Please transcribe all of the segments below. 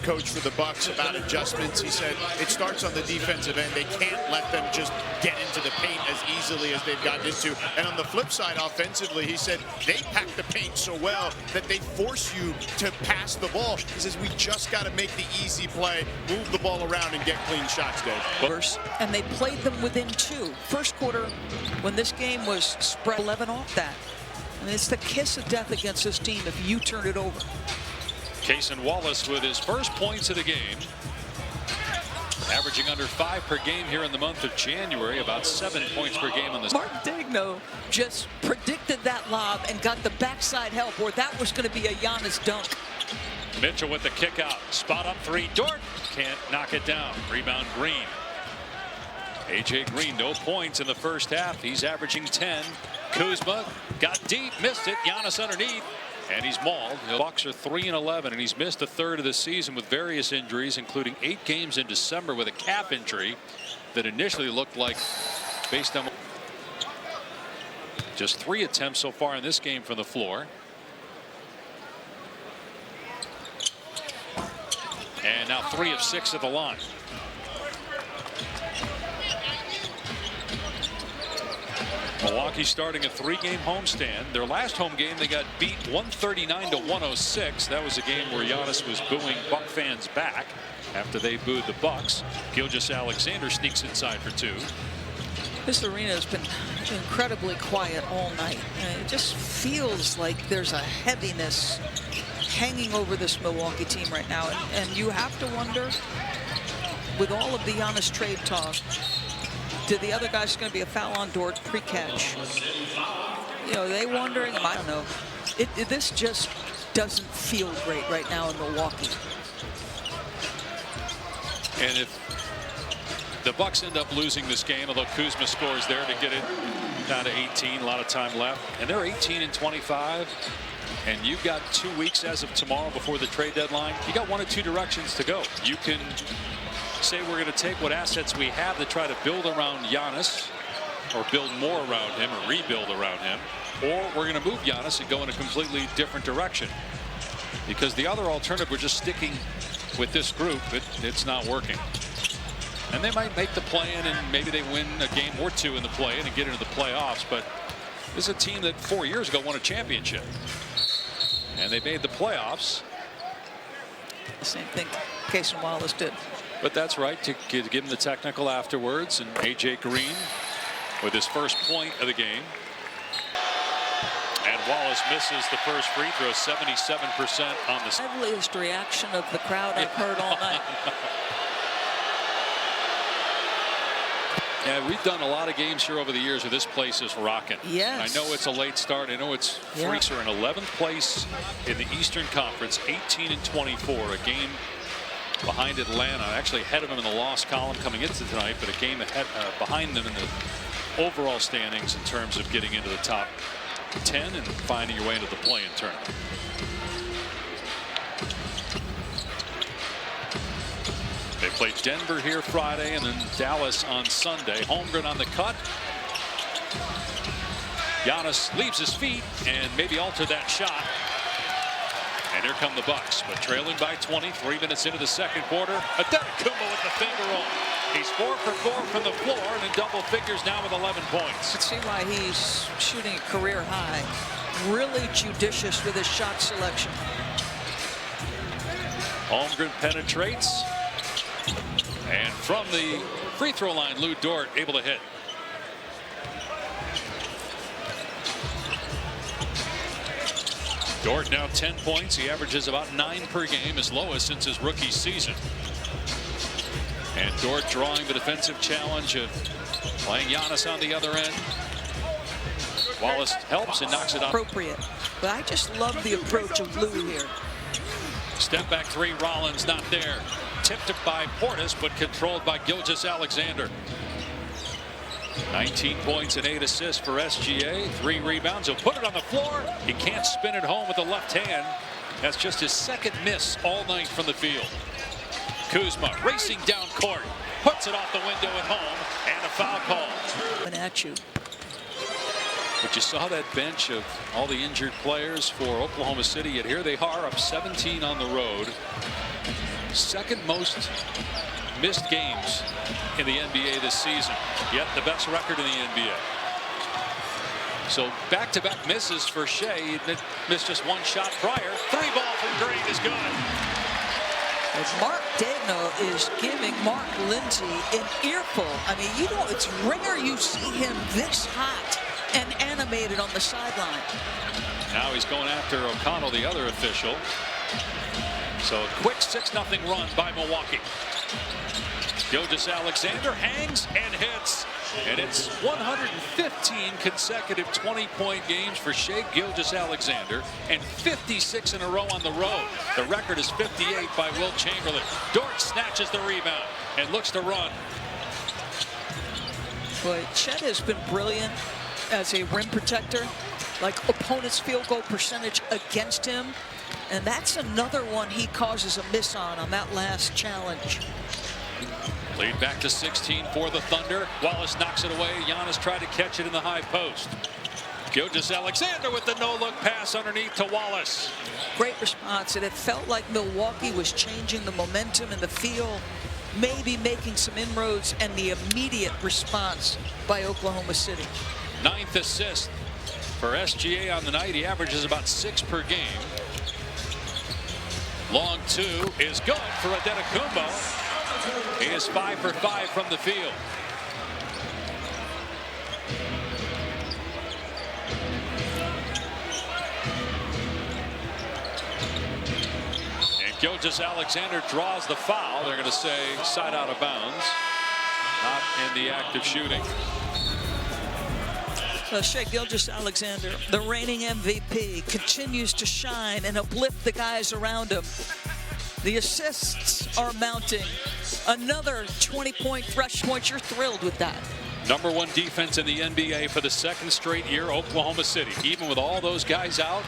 coach for the Bucks about adjustments. He said it starts on the defensive end. They can't let them just get into the paint as easily as they've gotten into. And on the flip side, offensively, he said they pack the paint so well that they force you to pass the ball. He says we just got to make the easy play, move the ball around, and get clean shots, Dave. And they played them within 2. First quarter, when this game was spread 11 off that. And it's the kiss of death against this team if you turn it over. Cason Wallace with his first points of the game. Averaging under 5 per game here in the month of January, about 7 points per game on this. Mark Dagno just predicted that lob and got the backside help, or that was going to be a Giannis dunk. Mitchell with the kick out. Spot up 3. Dort can't knock it down. Rebound Green. AJ Green, no points in the first half. He's averaging 10. Kuzma got deep, missed it. Giannis underneath, and he's mauled. The Bucks are 3-11, and he's missed a third of the season with various injuries, including 8 games in December with a calf injury that initially looked like, based on just 3 attempts so far in this game from the floor. And now 3 of 6 at the line. Milwaukee starting a 3-game homestand. Their last home game, they got beat 139-106. That was a game where Giannis was booing Buck fans back after they booed the Bucks. Gilgeous-Alexander sneaks inside for 2. This arena has been incredibly quiet all night. And it just feels like there's a heaviness hanging over this Milwaukee team right now. And you have to wonder, with all of the Giannis trade talk, to the other guy's going to be a foul on Dort pre-catch. You know, they wondering, I don't know. This just doesn't feel great right now in Milwaukee. And if the Bucks end up losing this game, although Kuzma scores there to get it down to 18, a lot of time left, and they're 18-25, and you've got 2 weeks as of tomorrow before the trade deadline. You got 1 of 2 directions to go. You can say we're going to take what assets we have to try to build around Giannis, or build more around him, or rebuild around him, or we're going to move Giannis and go in a completely different direction. Because the other alternative, we're just sticking with this group, it's not working. And they might make the play-in, and maybe they win a game or 2 in the play-in and get into the playoffs. But this is a team that 4 years ago won a championship, and they made the playoffs. The same thing Cason Wallace did. But that's right, to give him the technical afterwards. And AJ Green with his first point of the game. And Wallace misses the first free throw, 77% on the liveliest reaction of the crowd I've heard all night. Yeah, we've done a lot of games here over the years where this place is rocking. Yes. I know it's a late start. I know it's Freaks are in 11th place in the Eastern Conference, 18-24, a game behind Atlanta, actually ahead of them in the loss column coming into tonight, but a game ahead behind them in the overall standings in terms of getting into the top 10 and finding your way into the play-in tournament. They play Denver here Friday and then Dallas on Sunday. Holmgren on the cut. Giannis leaves his feet and maybe alter that shot. And here come the Bucks, but trailing by 20, 3 minutes into the second quarter. Adetokounmpo with the finger roll. He's 4 for 4 from the floor and in double figures now with 11 points. Let's see why he's shooting a career high. Really judicious with his shot selection. Holmgren penetrates. And from the free throw line, Lou Dort able to hit. Dort now 10 points. He averages about 9 per game, his lowest since his rookie season. And Dort drawing the defensive challenge of playing Giannis on the other end. Wallace helps and knocks it out. Appropriate. But I just love the approach of Lou here. Step back 3, Rollins not there. Tipped it by Portis, but controlled by Gilgeous-Alexander. 19 points and 8 assists for SGA. 3 rebounds. He'll put it on the floor. He can't spin it home with the left hand. That's just his second miss all night from the field. Kuzma racing down court. Puts it off the window at home. And a foul call. At you. But you saw that bench of all the injured players for Oklahoma City. Yet here they are up 17 on the road. second most missed games in the NBA this season, yet the best record in the NBA. So back-to-back misses for Shai. He missed just one shot prior. Three ball from Green is good. Mark Daigneault is giving Mark Lindsay an earful. I mean, you know, it's rare you see him this hot and animated on the sideline. Now he's going after O'Connell, the other official. So a quick 6-0 run by Milwaukee. Gilgeous-Alexander hangs and hits. And it's 115 consecutive 20-point games for Shai Gilgeous-Alexander and 56 in a row on the road. The record is 58 by Wilt Chamberlain. Dort snatches the rebound and looks to run. Boy, Chet has been brilliant as a rim protector. Like opponent's field goal percentage against him. And that's another one he causes a miss on that last challenge. Lead back to 16 for the Thunder. Wallace knocks it away. Giannis tried to catch it in the high post. Gilgeous-Alexander with the no-look pass underneath to Wallace. Great response, and it felt like Milwaukee was changing the momentum in the field, maybe making some inroads, and the immediate response by Oklahoma City. 9th assist for SGA on the night. He averages about 6 per game. Long two is good for Antetokounmpo. He is 5 for 5 from the field. And Gilgeous-Alexander draws the foul. They're going to say side out of bounds. Not in the act of shooting. Shai Gilgeous-Alexander, the reigning MVP, continues to shine and uplift the guys around him. The assists are mounting. Another 20-point fresh point. You're thrilled with that. #1 defense in the NBA for the 2nd straight year, Oklahoma City. Even with all those guys out,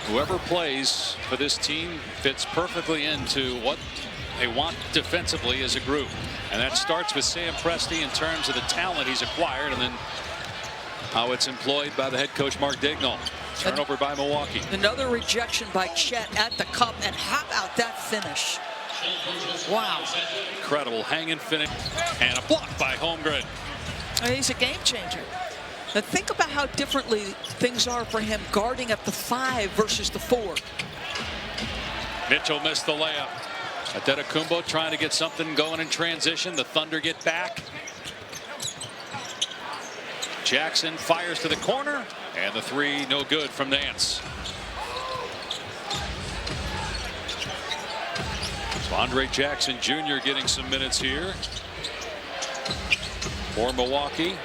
whoever plays for this team fits perfectly into what they want defensively as a group. And that starts with Sam Presti in terms of the talent he's acquired, and then how it's employed by the head coach Mark Daigneault. Turnover by Milwaukee. Another rejection by Chet at the cup, and how about that finish? Wow. Incredible hanging finish, and a block by Holmgren. He's a game changer. Now think about how differently things are for him guarding at the 5 versus the 4. Mitchell missed the layup. Antetokounmpo trying to get something going in transition. The Thunder get back. Jackson fires to the corner, and the 3 no good from Nance. So Andre Jackson Jr. getting some minutes here for Milwaukee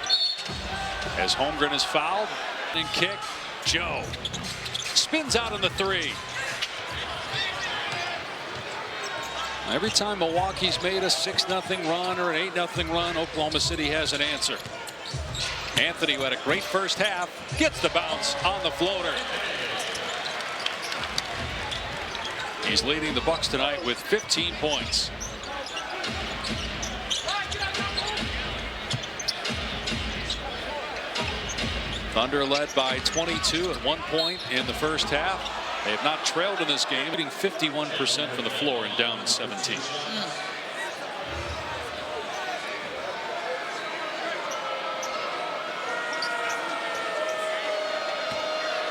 as Holmgren is fouled. And kick, Joe spins out on the 3. Every time Milwaukee's made a 6-0 run or an 8-0 run, Oklahoma City has an answer. Anthony, who had a great first half, gets the bounce on the floater. He's leading the Bucks tonight with 15 points. Thunder led by 22 at one point in the first half. They have not trailed in this game, hitting 51% from the floor and down 17.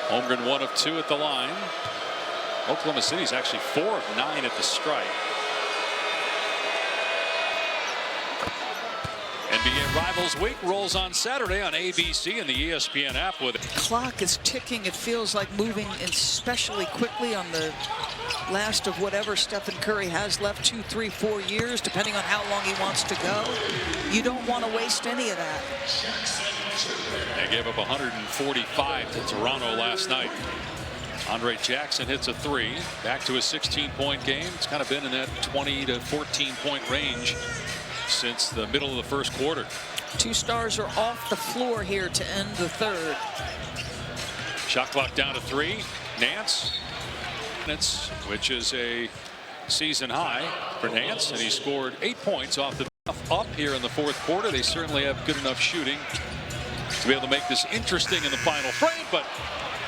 Holmgren 1 of 2 at the line. Oklahoma City's actually 4 of 9 at the stripe. NBA Rivals Week rolls on Saturday on ABC and the ESPN app with it. Clock is ticking. It feels like moving especially quickly on the last of whatever Stephen Curry has left, 2, 3, 4 years, depending on how long he wants to go. You don't want to waste any of that. They gave up 145 to Toronto last night. Andre Jackson hits a 3, back to a 16-point game. It's kind of been in that 20 to 14-point range since the middle of the first quarter. 2 stars are off the floor here to end the 3rd. Shot clock down to 3. Nance, which is a season high for Nance, and he scored 8 points off the up here in the 4th quarter. They certainly have good enough shooting to be able to make this interesting in the final frame, but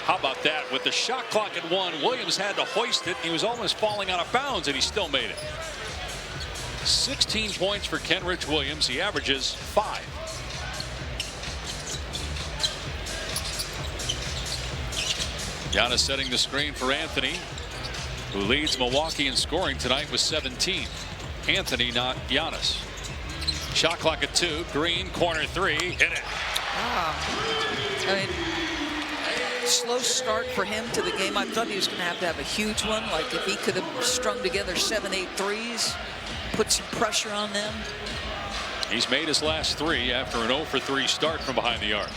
How about that? With the shot clock at 1, Williams had to hoist it. He was almost falling out of bounds, and he still made it. 16 points for Kenrich Williams. He averages 5. Giannis setting the screen for Anthony, who leads Milwaukee in scoring tonight with 17. Anthony, not Giannis. Shot clock at 2. Green, corner 3. Hit it. I mean, slow start for him to the game. I thought he was going to have a huge one. Like if he could have strung together 7, 8 threes, put some pressure on them. He's made his last 3 after an 0 for 3 start from behind the arc.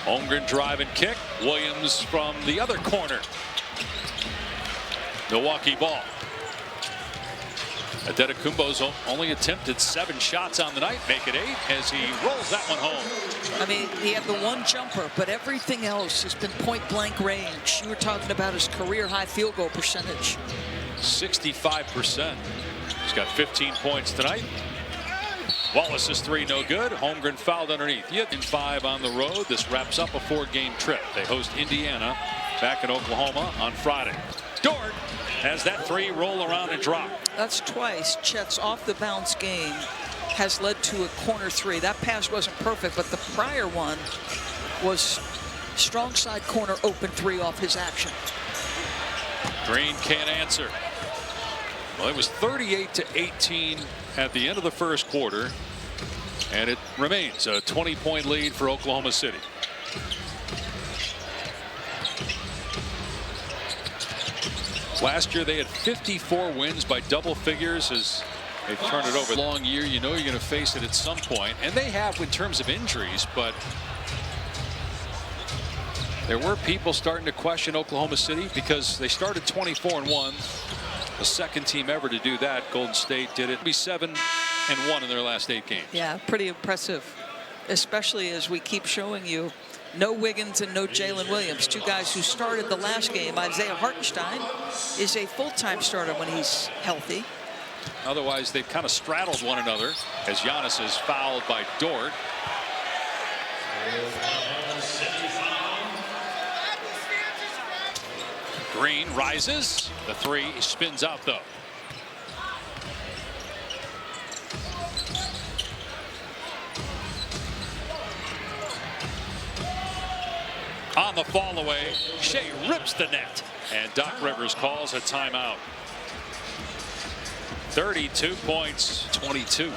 Holmgren drive and kick. Williams from the other corner. Milwaukee ball. Adetokounmpo's only attempted 7 shots on the night. Make it 8 as he rolls that one home. I mean, he had the one jumper, but everything else has been point blank range. You were talking about his career high field goal percentage. 65%. He's got 15 points tonight. Wallace's 3 no good. Holmgren fouled underneath. Yet in 5 on the road. This wraps up a 4-game trip. They host Indiana back in Oklahoma on Friday. Dort has that 3 roll around and drop. That's twice. Chet's off the bounce game has led to a corner 3. That pass wasn't perfect, but the prior one was strong side corner open 3 off his action. Green can't answer. Well, it was 38-18 at the end of the first quarter, and it remains a 20-point lead for Oklahoma City. Last year they had 54 wins by double figures as they turned it over. Long year, you know you're going to face it at some point, and they have in terms of injuries, but there were people starting to question Oklahoma City because they started 24-1. The second team ever to do that. Golden State did it. Be 7-1 in their last 8 games. Yeah, pretty impressive, especially as we keep showing you no Wiggins and no Jalen Williams, 2 guys who started the last game. Isaiah Hartenstein is a full-time starter when he's healthy. Otherwise, they've kind of straddled one another as Giannis is fouled by Dort. Green rises. The 3 spins out, though. On the fall away, Shai rips the net, and Doc Rivers calls a timeout. 32 points, 22.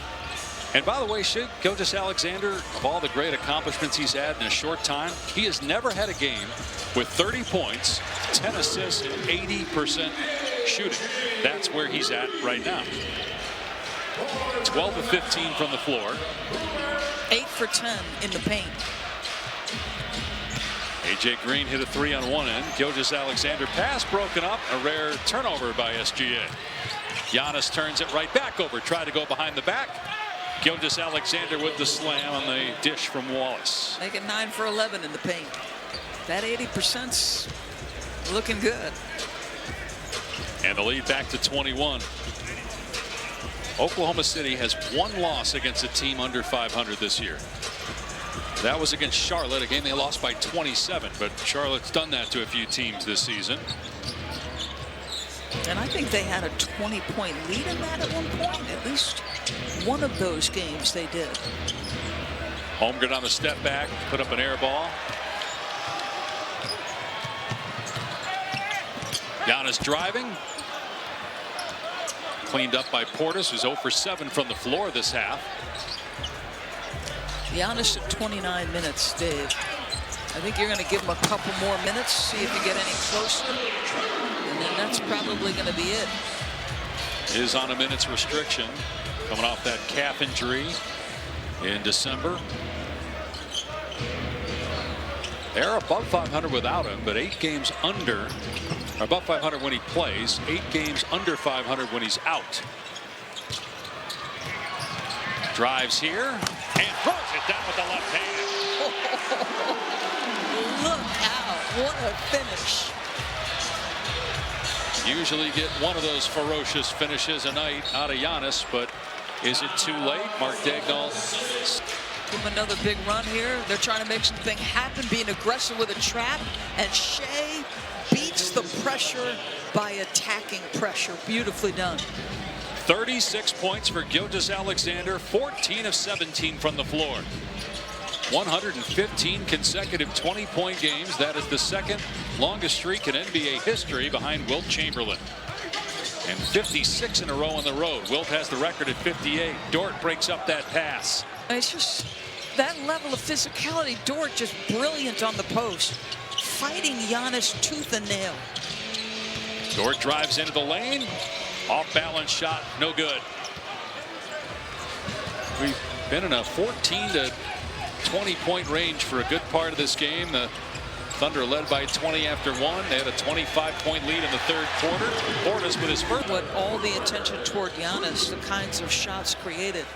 And by the way, Shai Gilgeous-Alexander, of all the great accomplishments he's had in a short time, he has never had a game with 30 points, 10 assists, and 80% shooting. That's where he's at right now. 12 of 15 from the floor. 8 for 10 in the paint. A.J. Green hit a 3 on one end. Gilgeous-Alexander pass broken up. A rare turnover by SGA. Giannis turns it right back over. Try to go behind the back. Gilgeous-Alexander with the slam on the dish from Wallace. Make it 9 for 11 in the paint. That 80%'s looking good. And the lead back to 21. Oklahoma City has 1 loss against a team under 500 this year. That was against Charlotte, a game they lost by 27, but Charlotte's done that to a few teams this season. And I think they had a 20-point lead in that at one point. At least one of those games they did. Holmgren on the step back, put up an air ball. Giannis driving. Cleaned up by Portis, who's 0 for 7 from the floor this half. Giannis at 29 minutes, Dave. I think you're going to give him a couple more minutes, see if you get any closer. And then that's probably going to be it. Is on a minutes restriction, coming off that calf injury in December. They're above 500 without him, but 8 games under, or above 500 when he plays, 8 games under 500 when he's out. Drives here and throws it down with the left hand. Look out, what a finish. Usually get one of those ferocious finishes a night out of Giannis, but is it too late? Mark Daigneault Give him another big run here. They're trying to make something happen, being aggressive with a trap, and Shai beats the pressure by attacking pressure. Beautifully done. 36 points for Gilgeous-Alexander, 14 of 17 from the floor. 115 consecutive 20-point games. That is the second longest streak in NBA history behind Wilt Chamberlain. And 56 in a row on the road. Wilt has the record at 58. Dort breaks up that pass. It's just that level of physicality. Dort just brilliant on the post, fighting Giannis tooth and nail. Dort drives into the lane. Off-balance shot, no good. We've been in a 14 to 20-point range for a good part of this game. The Thunder led by 20 after one. They had a 25-point lead in the third quarter. Portis with his first. What all the attention toward Giannis, the kinds of shots created.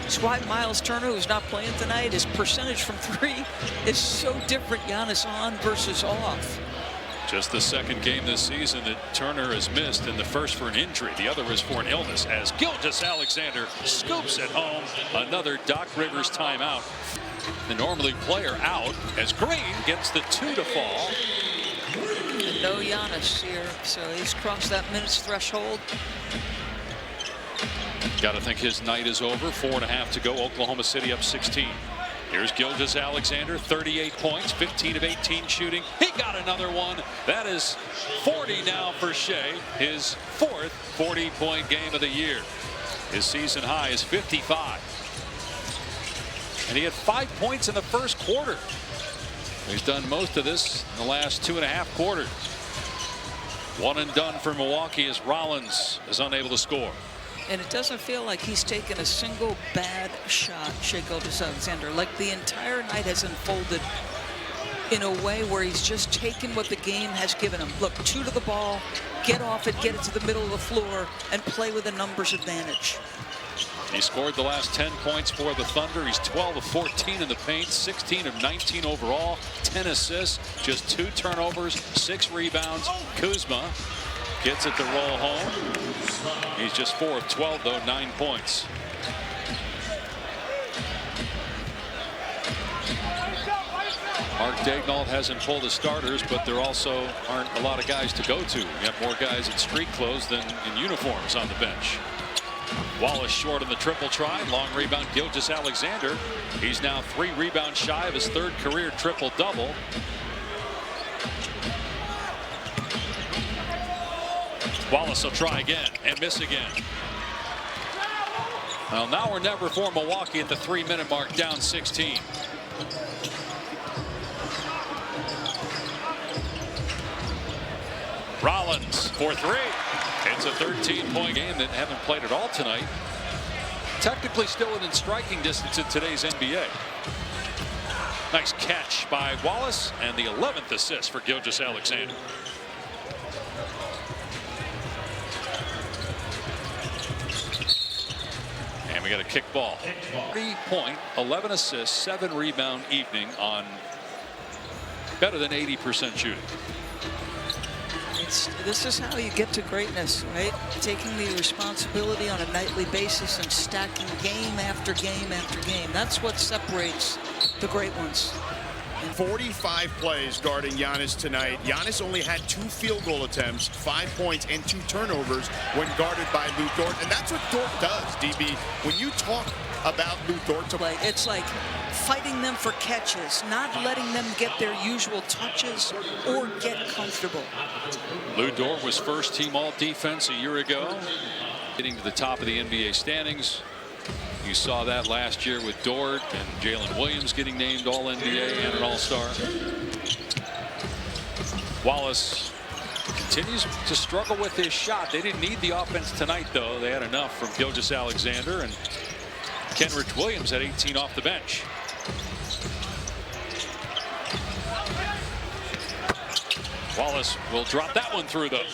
That's why Miles Turner, who's not playing tonight, his percentage from three is so different. Giannis on versus off. Just the second game this season that Turner has missed, and the first for an injury. The other was for an illness, as Gilgeous-Alexander scoops it home. Another Doc Rivers timeout. The normally player out as Green gets the 2 to fall. And no Giannis here, so he's crossed that minutes threshold. Got to think his night is over. 4.5 to go. Oklahoma City up 16. Here's Gilgeous-Alexander, 38 points, 15 of 18 shooting. He got another one. That is 40 now for Shai, his fourth 40-point game of the year. His season high is 55. And he had 5 points in the first quarter. He's done most of this in the last 2.5 quarters. One and done for Milwaukee as Rollins is unable to score. And it doesn't feel like he's taken a single bad shot, Shai Gilgeous-Alexander. Like the entire night has unfolded in a way where he's just taken what the game has given him. Look, 2 to the ball, get off it, get it to the middle of the floor, and play with a numbers advantage. He scored the last 10 points for the Thunder. He's 12 of 14 in the paint, 16 of 19 overall, 10 assists, just 2 turnovers, 6 rebounds. Kuzma gets it to roll home. He's just 4 of 12, though, 9 points. Mark Daignault hasn't pulled his starters, but there also aren't a lot of guys to go to. You have more guys in street clothes than in uniforms on the bench. Wallace short on the triple try. Long rebound, Gilgeous-Alexander. He's now 3 rebounds shy of his 3rd career triple-double. Wallace will try again and miss again. Well, now or never for Milwaukee at the 3-minute mark, down 16. Rollins for 3. It's a 13-point game that haven't played at all tonight. Technically still within striking distance in today's NBA. Nice catch by Wallace, and the 11th assist for Gilgeous-Alexander. And we got a kick ball. 3-point, 11 assists, 7 rebound evening on better than 80% shooting. This is how you get to greatness, right? Taking the responsibility on a nightly basis and stacking game after game after game. That's what separates the great ones. 45 plays guarding Giannis tonight. Giannis only had 2 field goal attempts, 5 points, and 2 turnovers when guarded by Lou Dort. And that's what Dort does, DB. When you talk about Lou Dort, it's like fighting them for catches, not letting them get their usual touches or get comfortable. Lou Dort was first team all defense a year ago, getting to the top of the NBA standings. You saw that last year with Dort and Jalen Williams getting named all NBA and an all-star. Wallace continues to struggle with his shot. They didn't need the offense tonight, though. They had enough from Gilgeous-Alexander, and Kenrich Williams had 18 off the bench. Wallace will drop that one through, though.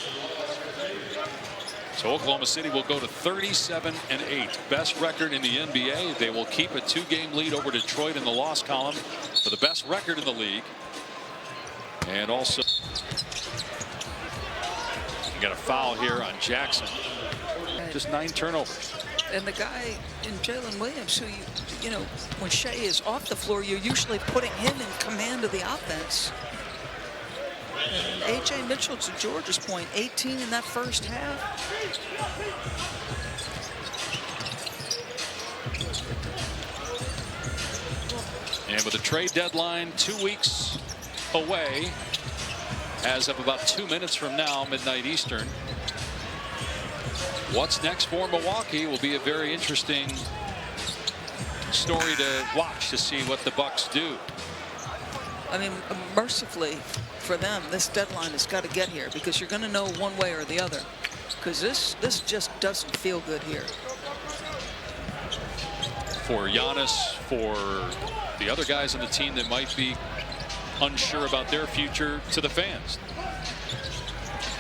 So Oklahoma City will go to 37-8. Best record in the NBA. They will keep a 2-game lead over Detroit in the loss column for the best record in the league. And also, you got a foul here on Jackson. Just 9 turnovers. And the guy in Jalen Williams, who you know, when Shai is off the floor, you're usually putting him in command of the offense. And A.J. Mitchell, to George's point, 18 in that first half. And with the trade deadline 2 weeks away, as of about 2 minutes from now, midnight Eastern, what's next for Milwaukee will be a very interesting story to watch to see what the Bucks do. I mean, mercifully for them, this deadline has got to get here, because you're going to know one way or the other, because this just doesn't feel good here. For Giannis, for the other guys on the team that might be unsure about their future, to the fans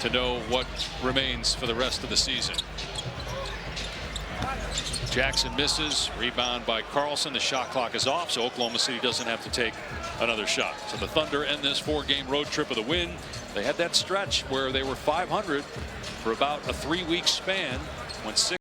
to know what remains for the rest of the season. Jackson misses, rebound by Carlson. The shot clock is off, so Oklahoma City doesn't have to take another shot. So the Thunder end this 4-game road trip with a win. They had that stretch where they were 500 for about a 3-week span when 6